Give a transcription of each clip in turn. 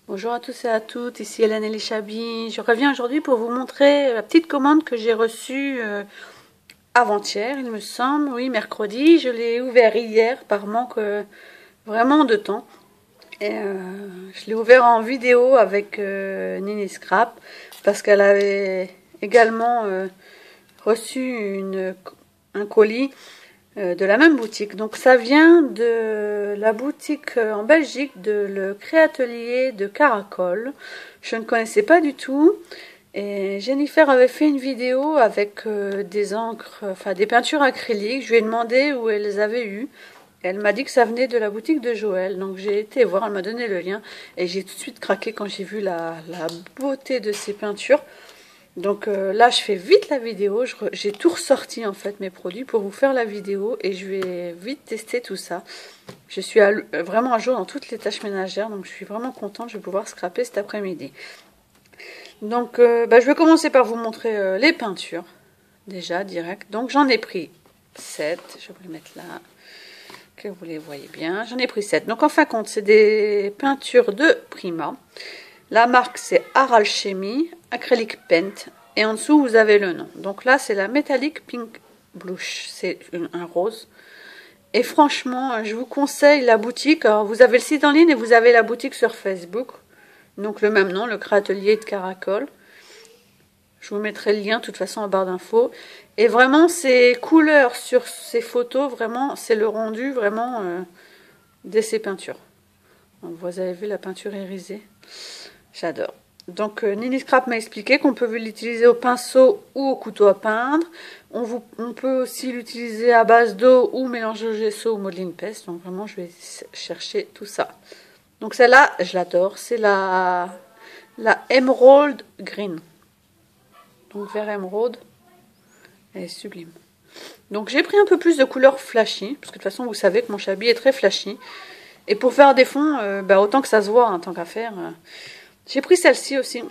Bonjour à tous et à toutes, ici Hélène Elishabi. Je reviens aujourd'hui pour vous montrer la petite commande que j'ai reçue avant-hier, il me semble, oui, mercredi. Je l'ai ouvert hier par manque vraiment de temps. Et je l'ai ouvert en vidéo avec Nini Scrap parce qu'elle avait également reçu un colis de la même boutique. Donc ça vient de la boutique en Belgique de le Créatelier de Caracol. Je ne connaissais pas du tout. Et Jennifer avait fait une vidéo avec des encres, enfin des peintures acryliques. Je lui ai demandé où elle les avait eues. Elle m'a dit que ça venait de la boutique de Joël. Donc j'ai été voir, elle m'a donné le lien. Et j'ai tout de suite craqué quand j'ai vu la beauté de ces peintures. Donc là, je fais vite la vidéo. J'ai tout ressorti en fait mes produits pour vous faire la vidéo et je vais vite tester tout ça. Je suis vraiment à jour dans toutes les tâches ménagères, donc je suis vraiment contente. Je vais pouvoir scraper cet après-midi. Donc je vais commencer par vous montrer les peintures déjà direct. Donc j'en ai pris 7. Je vais vous les mettre là, que vous les voyez bien. J'en ai pris 7. Donc en fin de compte, c'est des peintures de Prima. La marque, c'est Aralchemy Acrylic Paint. Et en dessous, vous avez le nom. Donc là, c'est la Metallic Pink Blush. C'est un rose. Et franchement, je vous conseille la boutique. Alors, vous avez le site en ligne et vous avez la boutique sur Facebook. Donc le même nom, le Créatelier de Caracol. Je vous mettrai le lien, de toute façon, en barre d'infos. Et vraiment, ces couleurs sur ces photos, vraiment, c'est le rendu, vraiment, de ces peintures. Donc, vous avez vu la peinture irisée. J'adore. Donc Nini Scrap m'a expliqué qu'on peut l'utiliser au pinceau ou au couteau à peindre. On peut aussi l'utiliser à base d'eau ou mélanger au gesso ou modeling peste. Donc vraiment, je vais chercher tout ça. Donc celle-là, je l'adore. C'est la Emerald Green. Donc vert émeraude. Elle est sublime. Donc j'ai pris un peu plus de couleur flashy. Parce que de toute façon, vous savez que mon chablis est très flashy. Et pour faire des fonds, autant que ça se voit, tant qu'à faire... J'ai pris celle-ci aussi.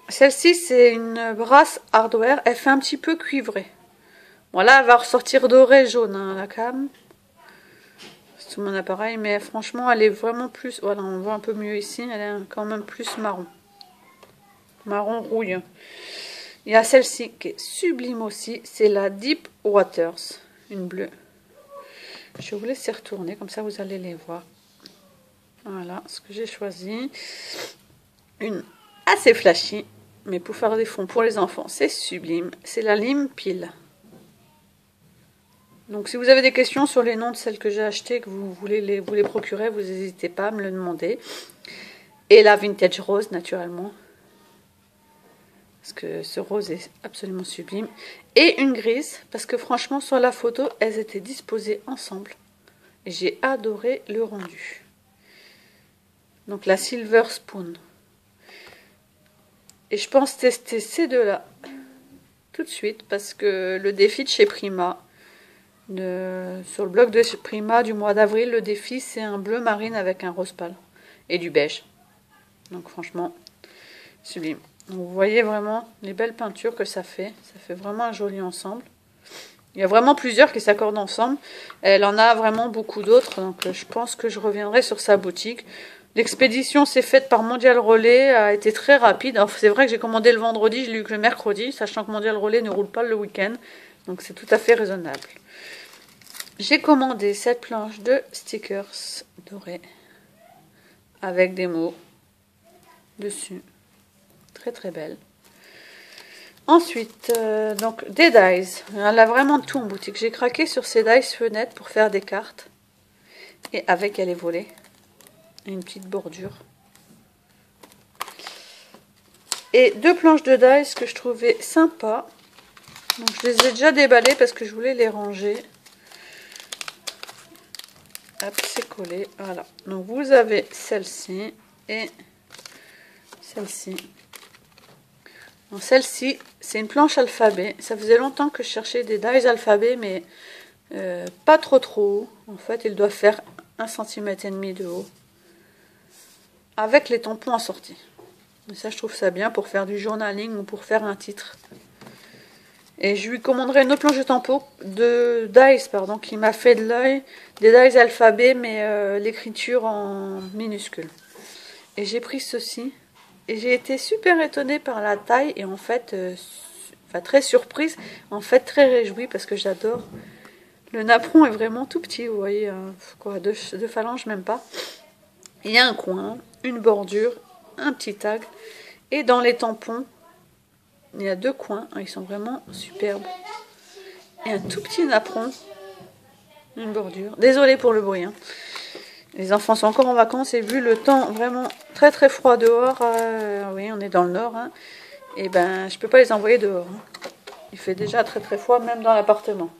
Celle-ci, c'est une brasse hardware. Elle fait un petit peu cuivrée. Voilà, elle va ressortir dorée jaune, hein, la cam. C'est tout mon appareil, mais franchement, elle est vraiment plus... Voilà, on voit un peu mieux ici. Elle est quand même plus marron. Marron rouille. Il y a celle-ci qui est sublime aussi. C'est la Deep Waters. Une bleue. Je vais vous laisser retourner, comme ça vous allez les voir. Voilà ce que j'ai choisi. Une assez flashy, mais pour faire des fonds pour les enfants, c'est sublime. C'est la Lime Pile. Donc si vous avez des questions sur les noms de celles que j'ai achetées, que vous voulez vous les procurer, vous n'hésitez pas à me le demander. Et la Vintage Rose, naturellement. Parce que ce rose est absolument sublime. Et une grise, parce que franchement, sur la photo, elles étaient disposées ensemble. Et j'ai adoré le rendu. Donc la Silver Spoon. Et je pense tester ces deux-là tout de suite parce que le défi de chez Prima, sur le blog de Prima du mois d'avril, le défi c'est un bleu marine avec un rose pâle et du beige. Donc franchement, sublime. Donc, vous voyez vraiment les belles peintures que ça fait. Ça fait vraiment un joli ensemble. Il y a vraiment plusieurs qui s'accordent ensemble. Elle en a vraiment beaucoup d'autres. Donc je pense que je reviendrai sur sa boutique. L'expédition s'est faite par Mondial Relais, a été très rapide. C'est vrai que j'ai commandé le vendredi, je l'ai eu que le mercredi, sachant que Mondial Relais ne roule pas le week-end. Donc c'est tout à fait raisonnable. J'ai commandé cette planche de stickers dorés avec des mots dessus. Très très belle. Ensuite, donc des dies. Elle a vraiment tout en boutique. J'ai craqué sur ces dies fenêtres pour faire des cartes. Et avec, elle est volée. Une petite bordure. Et deux planches de dies que je trouvais sympas. Donc je les ai déjà déballées parce que je voulais les ranger. Hop, c'est collé. Voilà. Donc vous avez celle-ci et celle-ci. Donc celle-ci, c'est une planche alphabet. Ça faisait longtemps que je cherchais des dies alphabet, mais pas trop haut. En fait, il doit faire 1,5 cm de haut. Avec les tampons assortis. Et ça, je trouve ça bien pour faire du journaling ou pour faire un titre. Et je lui commanderai une autre planche de dies, pardon, qui m'a fait de l'œil. Des dies alphabet, mais l'écriture en minuscule. Et j'ai pris ceci. Et j'ai été super étonnée par la taille. Et en fait, enfin, très surprise. En fait, très réjouie parce que j'adore. Le napperon est vraiment tout petit. Vous voyez, quoi, deux phalanges, même pas. Il y a un coin, une bordure, un petit tag. Et dans les tampons, il y a 2 coins. Ils sont vraiment superbes. Et un tout petit napperon. Une bordure. Désolée pour le bruit. Hein. Les enfants sont encore en vacances et vu le temps vraiment très très froid dehors, oui on est dans le nord, hein, et ben je peux pas les envoyer dehors. Hein. Il fait déjà très très froid même dans l'appartement.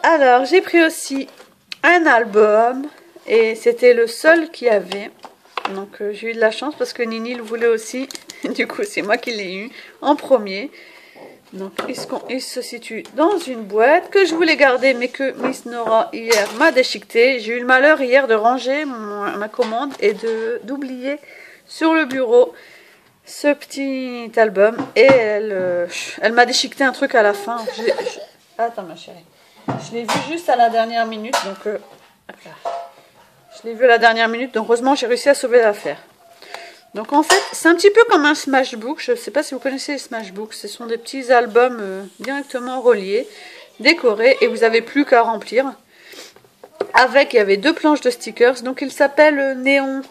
Alors j'ai pris aussi un album et c'était le seul qu'il y avait. Donc j'ai eu de la chance parce que Nini le voulait aussi. Du coup c'est moi qui l'ai eu en premier. Donc il se situe dans une boîte que je voulais garder mais que Miss Nora hier m'a déchiquetée. J'ai eu le malheur hier de ranger ma commande et d'oublier sur le bureau ce petit album. Et elle m'a déchiqueté un truc à la fin. Attends ma chérie. Je l'ai vu juste à la dernière minute. Donc je l'ai vu à la dernière minute. Donc heureusement j'ai réussi à sauver l'affaire. Donc en fait, c'est un petit peu comme un Smashbook. Je ne sais pas si vous connaissez les Smashbooks. Ce sont des petits albums directement reliés, décorés, et vous n'avez plus qu'à remplir. Avec, il y avait 2 planches de stickers. Donc il s'appelle Néon.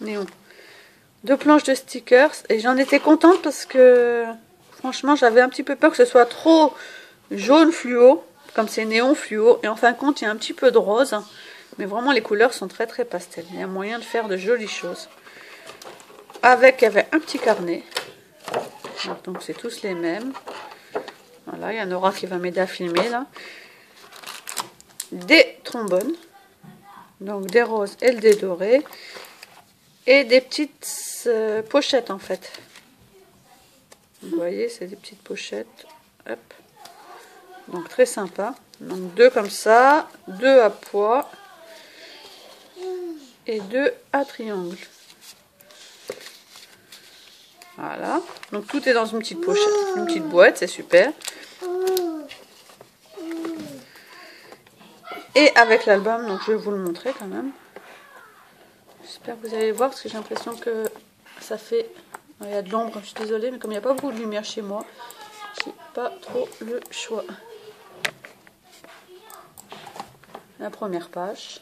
2 planches de stickers. Et j'en étais contente parce que, franchement, j'avais un petit peu peur que ce soit trop jaune fluo, comme c'est néon fluo. Et en fin de compte, il y a un petit peu de rose. Mais vraiment, les couleurs sont très très pastel. Il y a moyen de faire de jolies choses. Avec, il y avait un petit carnet. Donc, c'est tous les mêmes. Voilà, il y a Nora qui va m'aider à filmer, là. Des trombones. Donc, des roses et des dorés. Et des petites pochettes, en fait. Vous voyez, c'est des petites pochettes. Hop. Donc, très sympa. Donc, 2 comme ça. 2 à pois. Et 2 à triangle. Voilà, donc tout est dans une petite pochette, une petite boîte, c'est super. Et avec l'album, donc je vais vous le montrer quand même. J'espère que vous allez le voir parce que j'ai l'impression que ça fait... Il y a de l'ombre, je suis désolée, mais comme il n'y a pas beaucoup de lumière chez moi, j'ai pas trop le choix. La première page.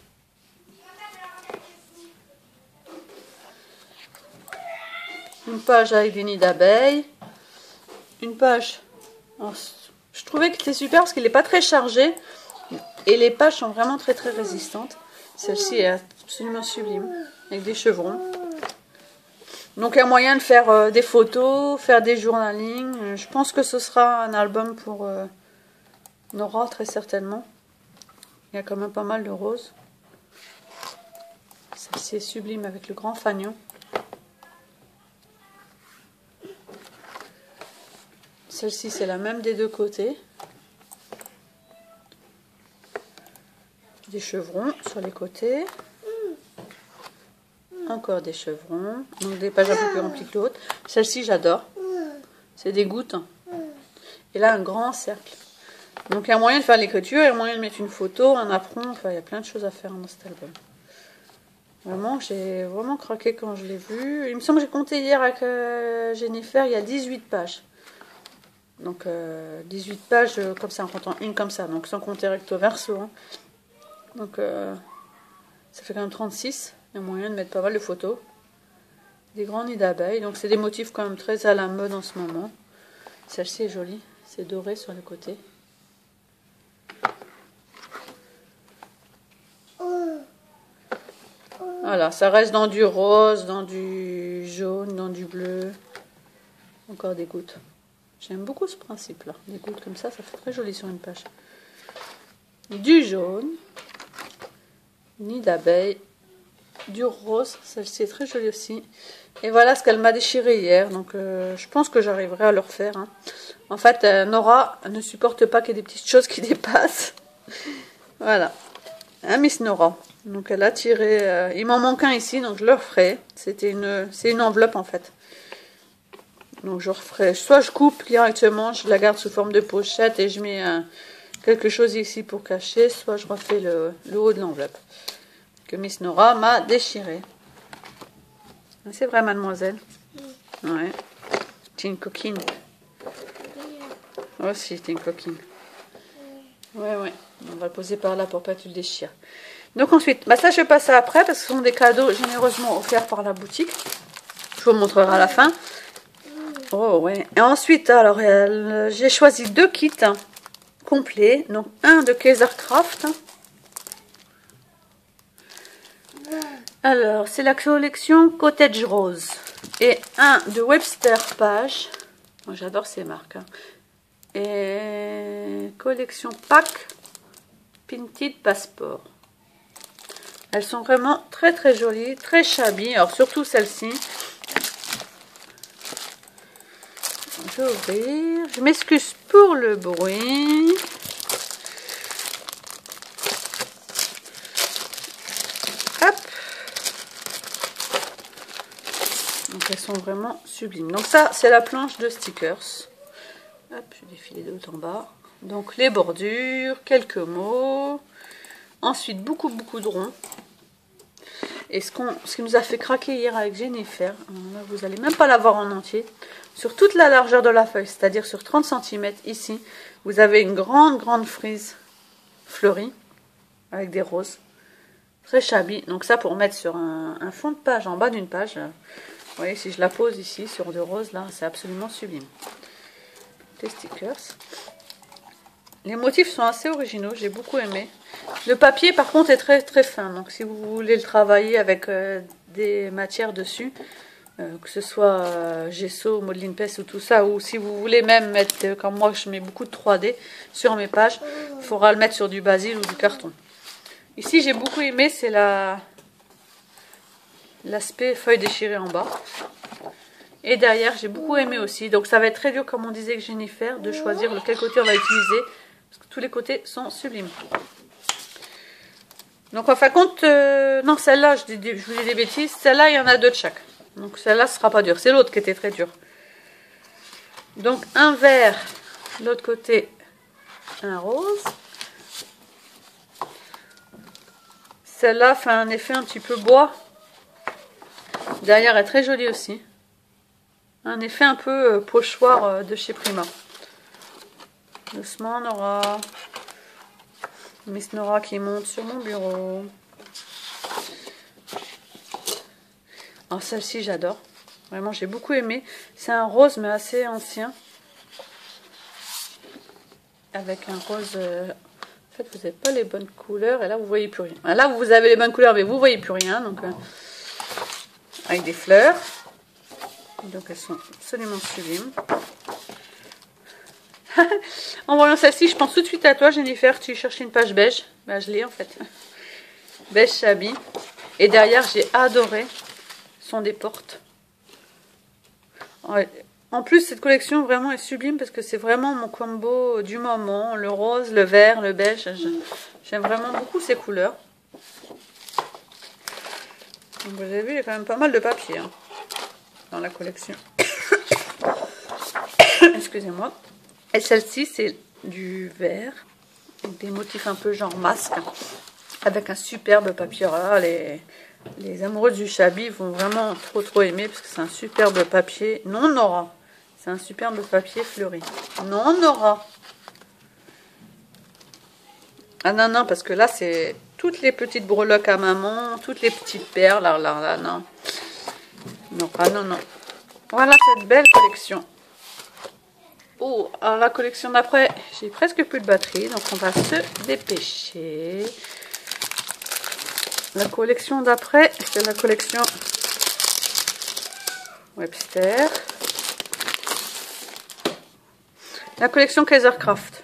Une page avec des nids d'abeilles. Une page. Alors, je trouvais qu'il était super parce qu'il n'est pas très chargé. Et les pages sont vraiment très très résistantes. Celle-ci est absolument sublime. Avec des chevrons. Donc il y a moyen de faire des photos, faire des journaling. Je pense que ce sera un album pour Nora très certainement. Il y a quand même pas mal de roses. Celle-ci est sublime avec le grand fanion. Celle-ci, c'est la même des 2 côtés. Des chevrons sur les côtés. Encore des chevrons. Donc des pages un peu plus remplies que l'autre. Celle-ci, j'adore. C'est des gouttes. Et là, un grand cercle. Donc il y a moyen de faire l'écriture, il y a moyen de mettre une photo, un apron. Enfin, il y a plein de choses à faire dans cet album. Vraiment, j'ai vraiment craqué quand je l'ai vu. Il me semble que j'ai compté hier avec Jennifer, il y a 18 pages. Donc 18 pages comme ça, en comptant une comme ça, donc sans compter recto verso. Hein. Donc ça fait quand même 36. Il y a moyen de mettre pas mal de photos. Des grands nids d'abeilles. Donc c'est des motifs quand même très à la mode en ce moment. Celle-ci est jolie. C'est doré sur le côté. Voilà, ça reste dans du rose, dans du jaune, dans du bleu. Encore des gouttes. J'aime beaucoup ce principe-là. Des gouttes comme ça fait très joli sur une page. Du jaune. Nid d'abeille. Du rose. Celle-ci est très jolie aussi. Et voilà ce qu'elle m'a déchiré hier. Donc je pense que j'arriverai à le refaire. Hein. En fait, Nora ne supporte pas qu'il y ait des petites choses qui dépassent. Voilà. Hein, Miss Nora. Donc elle a tiré... il m'en manque un ici, donc je le referai. C'est une enveloppe en fait. Donc je referai, soit je coupe directement, je la garde sous forme de pochette et je mets quelque chose ici pour cacher, soit je refais le haut de l'enveloppe que Miss Nora m'a déchiré. C'est vrai, mademoiselle. Ouais. T'es une coquine. Oh si, t'es une coquine. Ouais. On va le poser par là pour pas que tu le déchires. Donc ensuite, bah ça je passe ça après parce que ce sont des cadeaux généreusement offerts par la boutique. Je vous montrerai à la fin. Oh ouais. Et ensuite, alors j'ai choisi 2 kits complets. Donc un de Kaisercraft. Alors c'est la collection Cottage Rose. Et un de Webster Page. Moi j'adore ces marques. Et collection Pack Painted Passport. Elles sont vraiment très très jolies, très shabby. Alors surtout celle-ci. Je vais ouvrir. Je m'excuse pour le bruit. Hop. Donc elles sont vraiment sublimes. Donc ça c'est la planche de stickers. Hop, je vais défiler de haut en bas. Donc les bordures, quelques mots. Ensuite beaucoup de ronds. Et ce qui nous a fait craquer hier avec Jennifer, là, vous n'allez même pas la voir en entier, sur toute la largeur de la feuille, c'est-à-dire sur 30 cm ici, vous avez une grande frise fleurie avec des roses. Très shabby. Donc ça pour mettre sur un fond de page, en bas d'une page. Vous voyez, si je la pose ici sur 2 roses, là, c'est absolument sublime. Des stickers. Les motifs sont assez originaux, j'ai beaucoup aimé. Le papier par contre est très fin, donc si vous voulez le travailler avec des matières dessus, que ce soit gesso, modeline peste ou tout ça, ou si vous voulez même mettre, comme moi je mets beaucoup de 3D sur mes pages, il faudra le mettre sur du basil ou du carton. Ici j'ai beaucoup aimé, c'est l'aspect feuille déchirée en bas. Et derrière j'ai beaucoup aimé aussi, donc ça va être très dur comme on disait avec Jennifer, de choisir lequel côté on va utiliser. Parce que tous les côtés sont sublimes. Donc en fin de compte, non celle-là, je vous dis des bêtises, celle-là il y en a 2 de chaque. Donc celle-là ce sera pas dur, c'est l'autre qui était très dur. Donc un vert, l'autre côté un rose. Celle-là fait un effet un petit peu bois. Derrière elle est très jolie aussi. Un effet un peu pochoir de chez Prima. Doucement Nora. Miss Nora qui monte sur mon bureau. Alors celle-ci j'adore. Vraiment j'ai beaucoup aimé. C'est un rose mais assez ancien. Avec un rose... En fait vous n'avez pas les bonnes couleurs. Et là vous voyez plus rien. Là vous avez les bonnes couleurs mais vous voyez plus rien. Donc avec des fleurs. Donc elles sont absolument sublimes. En voyant celle-ci, je pense tout de suite à toi, Jennifer. Tu cherchais une page beige. Ben, je l'ai en fait. Beige shabby. Et derrière, j'ai adoré. Ce sont des portes. Ouais. En plus, cette collection vraiment est sublime parce que c'est vraiment mon combo du moment. Le rose, le vert, le beige. J'aime vraiment beaucoup ces couleurs. Donc, vous avez vu, il y a quand même pas mal de papier dans la collection. Excusez-moi. Et celle-ci, c'est du vert, avec des motifs un peu genre masque, avec un superbe papier. Alors là, les amoureux du shabby vont vraiment trop aimer, parce que c'est un superbe papier. Non, Nora. C'est un superbe papier fleuri. Non, Nora. Ah non, parce que là, c'est toutes les petites breloques à maman, toutes les petites perles. Là, non. Non, ah non. Voilà cette belle collection. Oh, alors la collection d'après, j'ai presque plus de batterie, donc on va se dépêcher. La collection d'après, c'est la collection Webster. La collection Kaisercraft.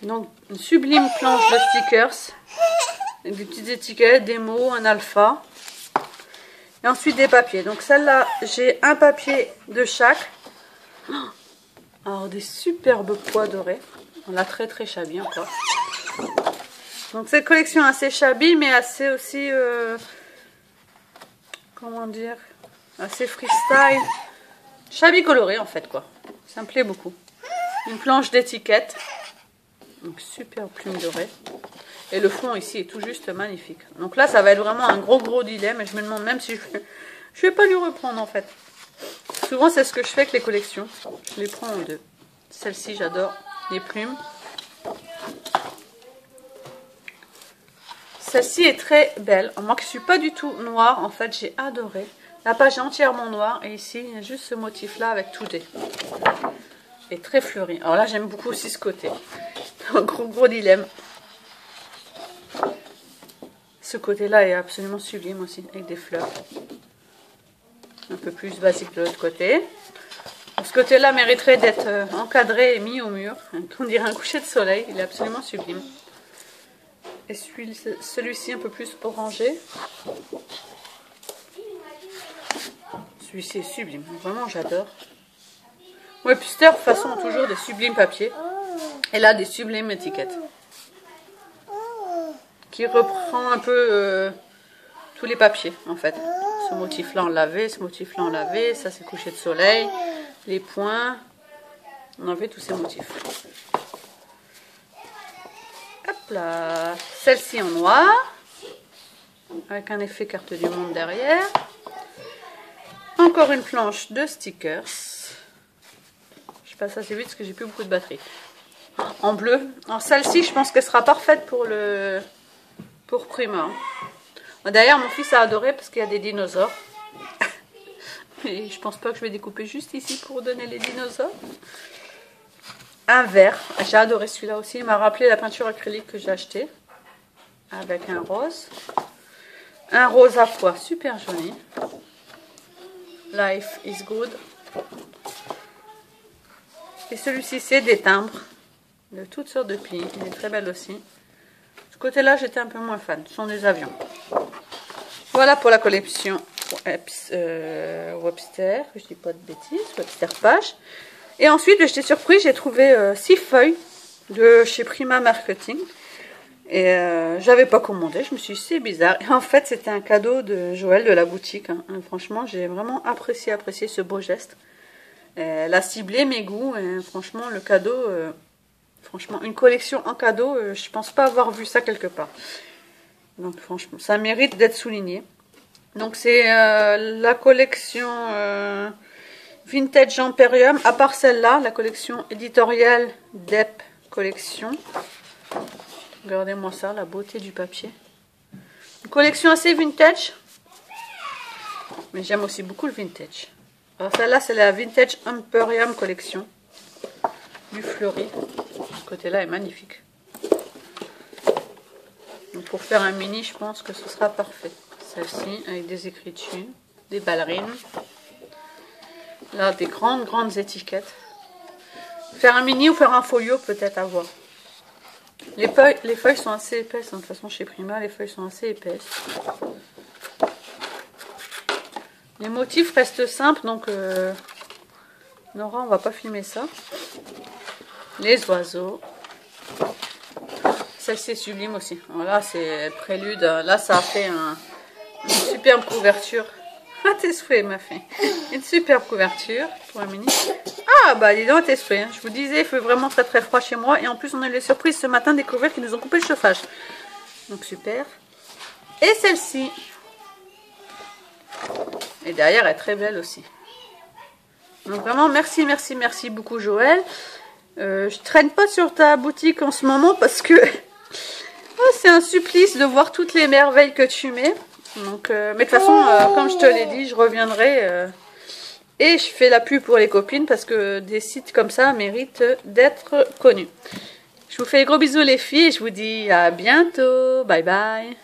Donc, une sublime planche de stickers. Avec des petites étiquettes, des mots, un alpha. Et ensuite des papiers. Donc celle-là, j'ai un papier de chaque. Alors des superbes pois dorés. On l'a très shabby encore. Donc cette collection assez shabby mais assez aussi comment dire, assez freestyle. Shabby coloré en fait quoi. Ça me plaît beaucoup. Une planche d'étiquette. Donc super plume dorée. Et le fond ici est tout juste magnifique. Donc là ça va être vraiment un gros dilemme. Et je me demande même si je Je vais pas lui reprendre en fait. Souvent c'est ce que je fais avec les collections. Je les prends en deux. Celle-ci j'adore, les plumes. Celle-ci est très belle. Moi qui suis pas du tout noire, en fait j'ai adoré. La page est entièrement noire et ici il y a juste ce motif là avec tout des. Et très fleuri. Alors là j'aime beaucoup aussi ce côté. Un gros dilemme. Ce côté-là est absolument sublime aussi, avec des fleurs. Un peu plus basique de l'autre côté. Ce côté-là mériterait d'être encadré et mis au mur. On dirait un coucher de soleil, il est absolument sublime. Et celui-ci un peu plus orangé. Celui-ci est sublime, vraiment j'adore. Webster, de toute façon, ont toujours des sublimes papiers. Et là, des sublimes étiquettes. Qui reprend un peu tous les papiers en fait. Ce motif là on l'avait, ce motif là on l'avait, ça c'est coucher de soleil, les points, on avait tous ces motifs. Hop là, celle-ci en noir, avec un effet carte du monde derrière. Encore une planche de stickers. Je passe assez vite parce que j'ai plus beaucoup de batterie. En bleu. Alors celle-ci je pense qu'elle sera parfaite pour le... pour Prima. D'ailleurs, mon fils a adoré parce qu'il y a des dinosaures. Et je pense pas que je vais découper juste ici pour donner les dinosaures. Un vert. J'ai adoré celui-là aussi. Il m'a rappelé la peinture acrylique que j'ai achetée. Avec un rose. Un rose à pois. Super joli. Life is good. Et celui-ci, c'est des timbres. De toutes sortes de pays. Il est très belle aussi. Côté-là, j'étais un peu moins fan. Ce sont des avions. Voilà pour la collection Webster. Je dis pas de bêtises. Webster page. Et ensuite, j'étais surprise. J'ai trouvé 6 feuilles de chez Prima Marketing. Et j'avais pas commandé. Je me suis dit, c'est bizarre. Et en fait, c'était un cadeau de Joël de la boutique. Hein. Franchement, j'ai vraiment apprécié ce beau geste. Elle a ciblé mes goûts. Et franchement, le cadeau... franchement, une collection en cadeau, je pense pas avoir vu ça quelque part. Donc franchement, ça mérite d'être souligné. Donc c'est la collection Vintage Emperium, à part celle-là, la collection éditoriale Dep Collection. Regardez-moi ça, la beauté du papier. Une collection assez vintage. Mais j'aime aussi beaucoup le vintage. Alors celle-là, c'est la Vintage Emperium Collection. Du fleuri. Ce côté-là est magnifique. Donc pour faire un mini, je pense que ce sera parfait. Celle-ci, avec des écritures, des ballerines. Là, des grandes étiquettes. Faire un mini ou faire un folio, peut-être à voir. Les feuilles sont assez épaisses. Hein. De toute façon, chez Prima, les feuilles sont assez épaisses. Les motifs restent simples, donc... Nora, on va pas filmer ça. Les oiseaux. Celle-ci est sublime aussi. Alors là, c'est prélude. Là, ça a fait une superbe couverture. Ah, tes souhaits, m'a fait. Une superbe couverture pour un mini. Ah, bah, dis donc, tes souhaits. Hein. Je vous disais, il fait vraiment très froid chez moi. Et en plus, on a eu les surprises ce matin de découvrir qu'ils nous ont coupé le chauffage. Donc, super. Et celle-ci. Et derrière, elle est très belle aussi. Donc, vraiment, merci beaucoup, Joël. Je traîne pas sur ta boutique en ce moment parce que c'est un supplice de voir toutes les merveilles que tu mets. Donc, mais de toute façon, comme je te l'ai dit, je reviendrai et je fais la pub pour les copines parce que des sites comme ça méritent d'être connus. Je vous fais des gros bisous les filles et je vous dis à bientôt. Bye bye.